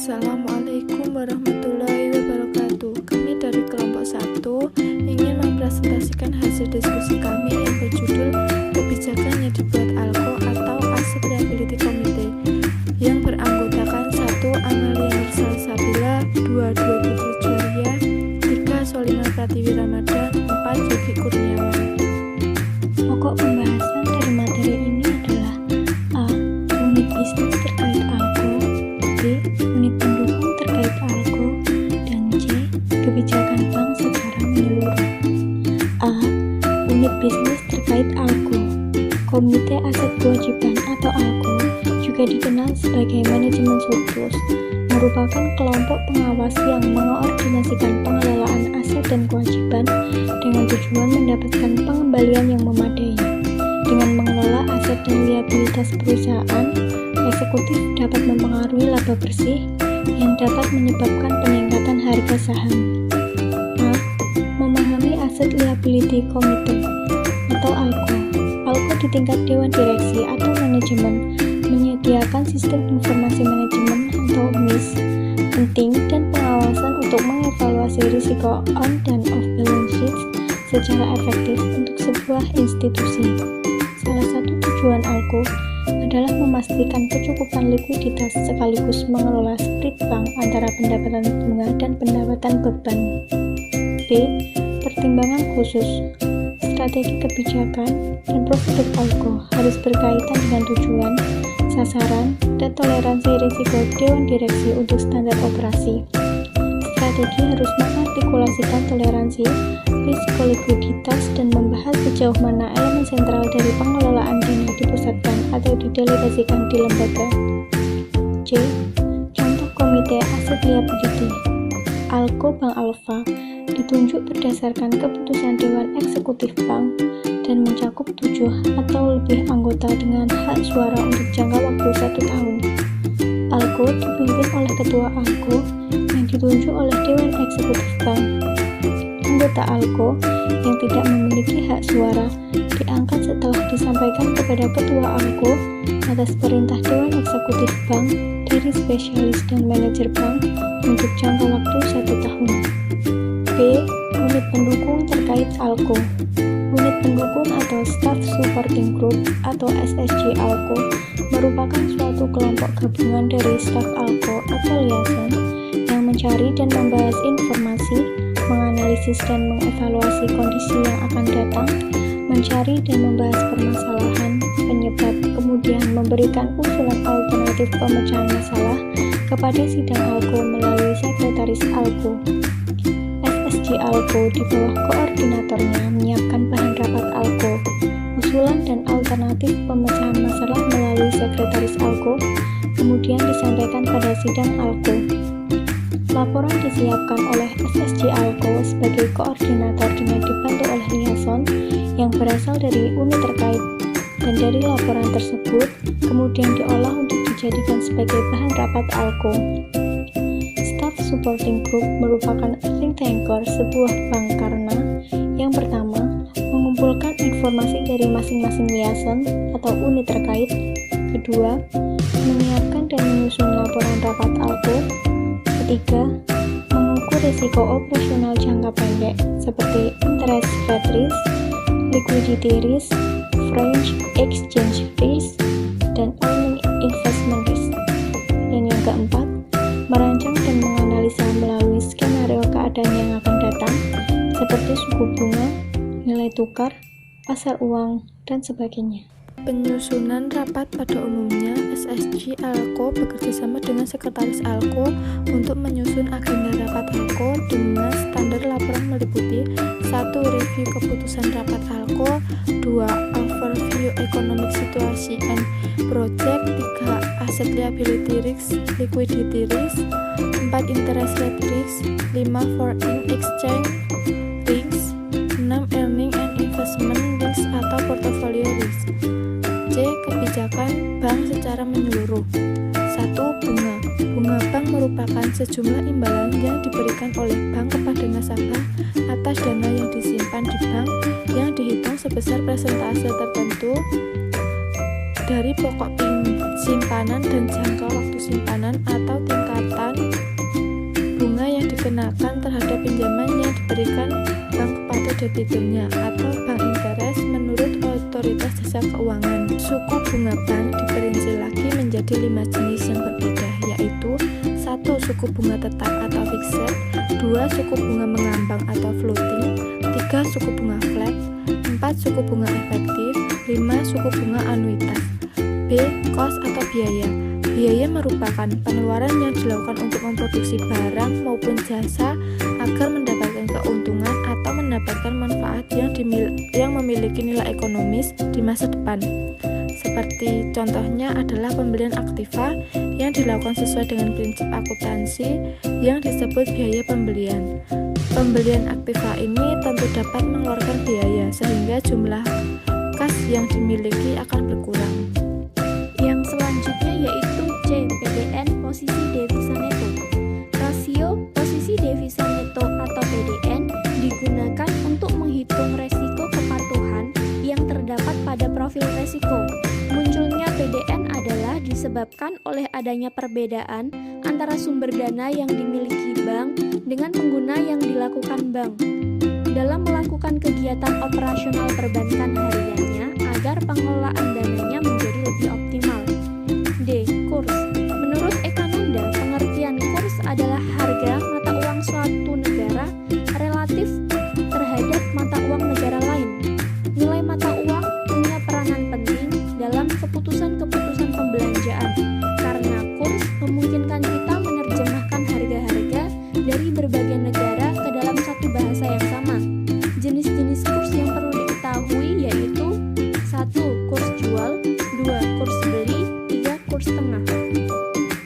Assalamualaikum warahmatullahi wabarakatuh. Kami dari kelompok 1 ingin mempresentasikan hasil diskusi kami yang berjudul Kebijakan yang dibuat ALKO atau Asset Liability Committee yang beranggotakan 1. Amalia Nursal Sabila, 2. Dwi Putri Juaria, 3. Solima Pratiwi Ramadan, 4. Yogi Kurniawan. Pokok pembahasan dari materi ini adalah A. Unit bisnis terkait ALKO, B. Unit pendukung terkait ALKO, dan C. Kebijakan bank secara menyeluruh. A. Unit bisnis terkait ALKO. Komite Aset Kewajiban atau ALKO, juga dikenal sebagai manajemen surplus, merupakan kelompok pengawas yang mengoordinasikan pengelolaan aset dan kewajiban dengan tujuan mendapatkan pengembalian yang memadai. Dengan mengelola aset dan liabilitas perusahaan, eksekutif dapat mempengaruhi laba bersih yang dapat menyebabkan peningkatan harga saham. A. Memahami Asset Liability Committee atau ALKO. ALKO di tingkat Dewan Direksi atau Manajemen menyediakan sistem informasi manajemen atau MIS penting dan pengawasan untuk mengevaluasi risiko on dan off balance sheet secara efektif untuk sebuah institusi. Salah satu tujuan ALKO adalah memastikan kecukupan likuiditas sekaligus mengelola split bank antara pendapatan bunga dan pendapatan beban. B. Pertimbangan khusus. Strategi kebijakan dan prosedur ALKO harus berkaitan dengan tujuan, sasaran, dan toleransi risiko Dewan Direksi untuk standar operasi. Strategi harus mengartikulasikan toleransi, risiko likuiditas, dan membahas sejauh mana elemen sentral dari pengelolaan dana dipusatkan atau didelegasikan di lembaga. C. Contoh Komite Asset Liability. ALKO Bank Alfa ditunjuk berdasarkan keputusan Dewan Eksekutif Bank dan mencakup 7 atau lebih anggota dengan hak suara untuk jangka waktu 1 tahun. ALKO dipimpin oleh Ketua ALKO yang ditunjuk oleh Dewan Eksekutif Bank. Anggota ALKO yang tidak memiliki hak suara diangkat setelah disampaikan kepada Ketua ALKO atas perintah Dewan Eksekutif Bank dari spesialis dan manajer bank untuk jangka waktu 1 tahun. B. Unit pendukung terkait ALKO. Unit pendukung atau Staff Supporting Group atau SSG ALKO merupakan suatu kelompok gabungan dari staf ALKO atau liaison yang mencari dan membahas informasi, menganalisis dan mengevaluasi kondisi yang akan datang, mencari dan membahas permasalahan, penyebab, kemudian memberikan usulan alternatif pemecahan masalah kepada sidang ALKO melalui sekretaris ALKO. SSG ALKO di bawah koordinatornya menyiapkan bahan rapat ALKO, usulan dan alternatif pemecahan masalah melalui sekretaris ALKO, kemudian disampaikan pada sidang ALKO. Laporan disiapkan oleh SSG ALKO sebagai koordinator dengan dibantu oleh liaison yang berasal dari unit terkait, dan dari laporan tersebut kemudian diolah untuk dijadikan sebagai bahan rapat ALKO. Staff Supporting Group merupakan think tanker sebuah bank karena yang pertama, mengumpulkan informasi dari masing-masing liaison atau unit terkait. Kedua, menyiapkan dan menyusun laporan rapat ALKO. Ketiga, mengukur risiko operasional jangka pendek seperti interest rate risk, liquidity risk, foreign exchange risk, dan earning investment risk. Dan yang keempat, merancang dan menganalisa melalui skenario keadaan yang akan datang seperti suku bunga, nilai tukar, pasar uang, dan sebagainya. Penyusunan rapat pada umumnya, SSG ALKO bekerjasama dengan sekretaris ALKO untuk menyusun agenda rapat ALKO dengan standar laporan meliputi 1. Review keputusan rapat ALKO, 2. Overview economic situation and project, 3. Asset liability risk, liquidity risk, 4. Interest rate risk, 5. Foreign exchange risk, 6. Earning and investment risk atau portfolio risk. C. Kebijakan bank secara menyeluruh. 1. Bunga. Bunga bank merupakan sejumlah imbalan yang diberikan oleh bank kepada nasabah atas dana yang disimpan di bank yang dihitung sebesar persentase tertentu dari pokok simpanan dan jangka waktu simpanan atau tingkatan dikenakan terhadap pinjaman yang diberikan bank kepada debiturnya atau bank interest menurut otoritas jasa keuangan. Suku bunga bank diperinci lagi menjadi 5 jenis yang berbeda, yaitu 1. Suku bunga tetap atau fixed, 2. Suku bunga mengambang atau floating, 3. Suku bunga flat, 4. Suku bunga efektif, 5. Suku bunga anuitas. B. Cost atau biaya. Biaya merupakan pengeluaran yang dilakukan untuk memproduksi barang maupun jasa agar mendapatkan keuntungan atau mendapatkan manfaat yang memiliki nilai ekonomis di masa depan. Seperti contohnya adalah pembelian aktiva yang dilakukan sesuai dengan prinsip akuntansi yang disebut biaya pembelian. Pembelian aktiva ini tentu dapat mengeluarkan biaya sehingga jumlah kas yang dimiliki akan berkurang. Yang selanjutnya yaitu C. PDN posisi devisa neto. Rasio posisi devisa neto atau PDN digunakan untuk menghitung resiko kepatuhan yang terdapat pada profil resiko. Munculnya PDN adalah disebabkan oleh adanya perbedaan antara sumber dana yang dimiliki bank dengan pengguna yang dilakukan bank dalam melakukan kegiatan operasional perbankan hariannya agar pengelolaan dananya menjadi lebih optimal. D. Kurs. Menurut Ekananda, pengertian kurs adalah harga mata uang suatu negara relatif terhadap mata uang negara lain. Nilai mata uang punya peranan penting dalam keputusan-keputusan pembelanjaan karena kurs memungkinkan kita menerjemahkan harga-harga dari berbagai negara ke dalam satu bahasa yang sama. Jenis-jenis kurs yang perlu diketahui yaitu 1. Kurs jual, 2. Kurs beli, 3. Kurs tengah.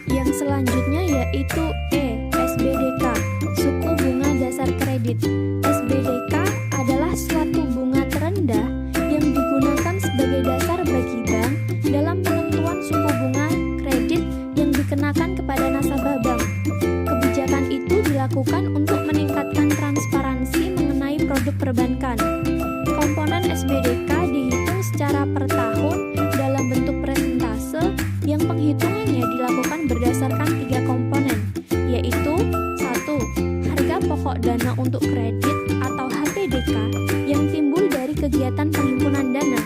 Yang selanjutnya yaitu E. SBDK, suku bunga dasar kredit. SBDK adalah suatu bunga terendah yang digunakan sebagai dasar bagi bank dalam penentuan suku bunga kredit yang dikenakan kepada nasabah bank. Kebijakan itu dilakukan untuk meningkatkan transparansi mengenai produk perbankan. Komponen SBDK dihitung secara per tahun dalam bentuk persentase yang penghitungannya dilakukan berdasarkan 3 komponen, yaitu 1. Harga pokok dana untuk kredit atau HPDK yang timbul dari kegiatan penghimpunan dana.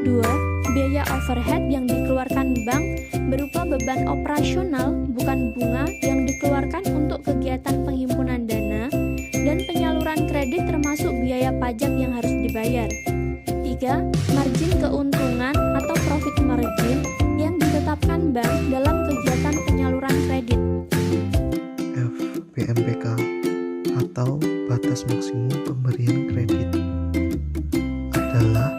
2. Biaya overhead yang dikeluarkan bank berupa beban operasional bukan bunga yang dikeluarkan untuk kegiatan penghimpunan dana dan penyaluran kredit termasuk biaya pajak yang harus dibayar. 3. Margin keuntungan atau profit margin yang ditetapkan bank dalam kegiatan penyaluran kredit. F. BMPK atau batas maksimum pemberian kredit adalah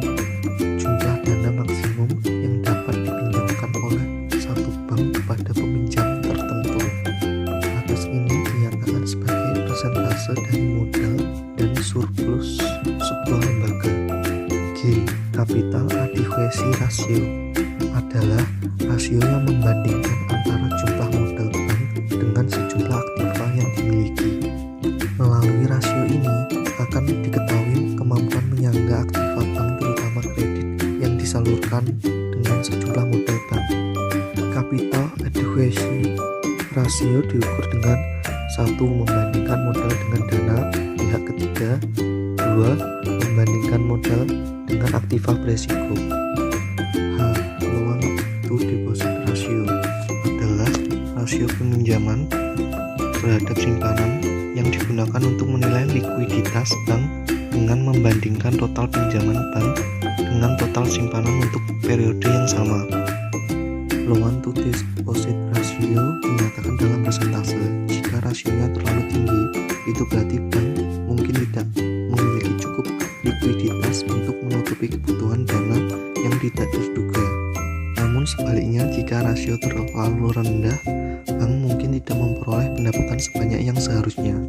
jumlah dana maksimum yang dapat dipinjamkan oleh satu bank kepada peminjam tertentu. Batas ini dinyatakan sebagai persentase dari modal dan surplus sebuah lembaga. G. Capital Adequacy Ratio adalah rasio yang membandingkan antara jumlah modal bank dengan sejumlah aktiva yang dimiliki. Melalui rasio ini akan diketahui kemampuan menyangga aktiva bank terutama kredit yang disalurkan dengan sejumlah modal bank. Capital Adequacy Ratio diukur dengan 1. Membandingkan modal dengan dana pihak ketiga, 2. Membandingkan modal dengan aktiva beresiko. H. Loan to Deposit Ratio adalah rasio peminjaman terhadap simpanan yang digunakan untuk menilai likuiditas bank dengan membandingkan total pinjaman bank dengan total simpanan untuk periode yang sama. Loan to Deposit Ratio dinyatakan dalam persentase. Jika rasionya terlalu tinggi, itu berarti bank mungkin tidak memiliki cukup likuiditas untuk menutupi kebutuhan dana yang tidak terduga. Namun sebaliknya, jika rasio terlalu rendah, bank mungkin tidak memperoleh pendapatan sebanyak yang seharusnya.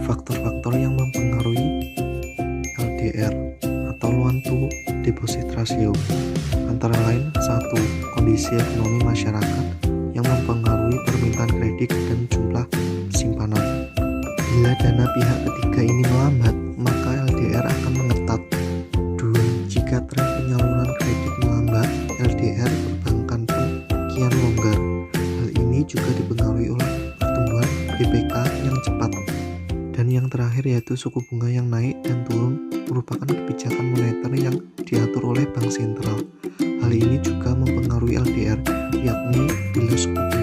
Faktor-faktor yang mempengaruhi LDR atau Loan to Deposit Ratio antara lain 1. Kondisi ekonomi masyarakat yang mempengaruhi permintaan kredit dan jumlah simpanan. Bila dana pihak ketiga ini melambat, maka LDR akan mengetat. 2. Jika tren penyaluran kredit melambat, LDR perbankan pun kian longgar. Hal ini juga dipengaruhi oleh pertumbuhan BPK yang cepat. terakhir yaitu suku bunga yang naik dan turun merupakan kebijakan moneter yang diatur oleh bank sentral. Hal ini juga mempengaruhi LDR, yakni bila suku bunga